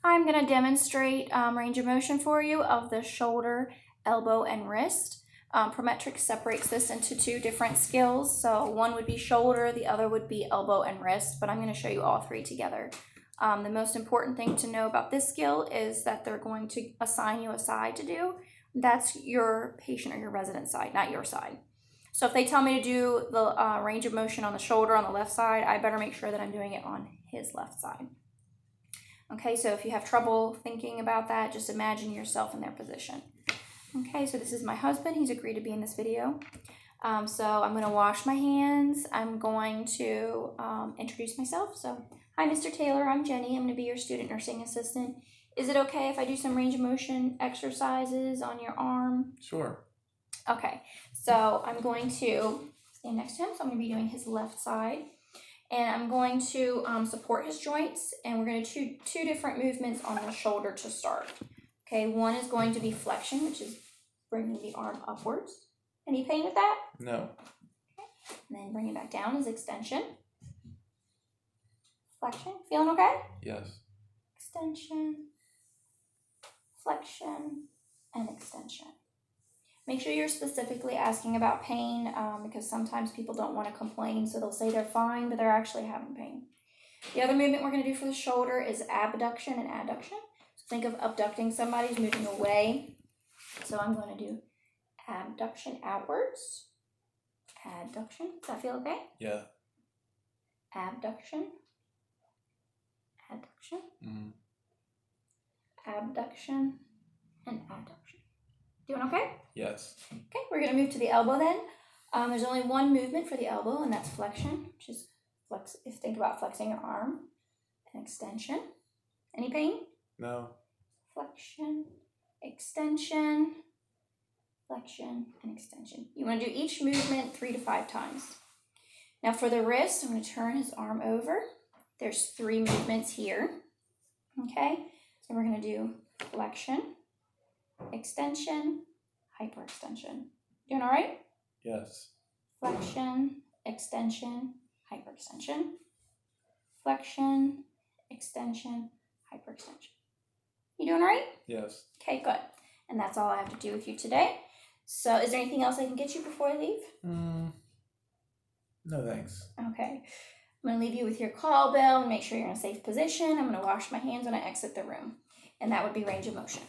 I'm going to demonstrate range of motion for you of the shoulder, elbow, and wrist. Prometric separates this into two different skills. So one would be shoulder, the other would be elbow and wrist, but I'm going to show you all three together. The most important thing to know about this skill is that they're going to assign you a side to do. That's your patient or your resident side, not your side. So if they tell me to do the range of motion on the shoulder on the left side, I better make sure that I'm doing it on his left side. Okay, so if you have trouble thinking about that, just imagine yourself in their position. Okay, so this is my husband. He's agreed to be in this video. So I'm going to wash my hands. I'm going to introduce myself. So, hi, Mr. Taylor. I'm Jenny. I'm going to be your student nursing assistant. Is it okay if I do some range of motion exercises on your arm? Sure. Okay, so I'm going to stand next to him. So I'm going to be doing his left side. And I'm going to support his joints, and we're going to do two different movements on the shoulder to start. Okay, one is going to be flexion, which is bringing the arm upwards. Any pain with that? No. Okay, and then bring it back down is extension. Flexion, feeling okay? Yes. Extension, flexion, and extension. Make sure you're specifically asking about pain because sometimes people don't want to complain, so they'll say they're fine, but they're actually having pain. The other movement we're going to do for the shoulder is abduction and adduction. So think of abducting somebody who's moving away. So I'm going to do abduction outwards, adduction. Does that feel okay? Yeah. Abduction, adduction, Mm-hmm. abduction, and adduction. Doing okay? Yes. Okay, we're going to move to the elbow then. There's only one movement for the elbow, and that's flexion, which is flex. If you think about flexing your arm, and extension. Any pain? No. Flexion, extension, flexion, and extension. You want to do each movement 3 to 5 times. Now for the wrist, I'm going to turn his arm over. There's 3 movements here. Okay, so we're going to do flexion, extension, hyperextension. Doing all right? Yes. Flexion, extension, hyperextension. Flexion, extension, hyperextension. You doing all right? Yes. Okay, good. And that's all I have to do with you today. So is there anything else I can get you before I leave? No, thanks. Okay. I'm going to leave you with your call bell and make sure you're in a safe position. I'm going to wash my hands when I exit the room. And that would be range of motion.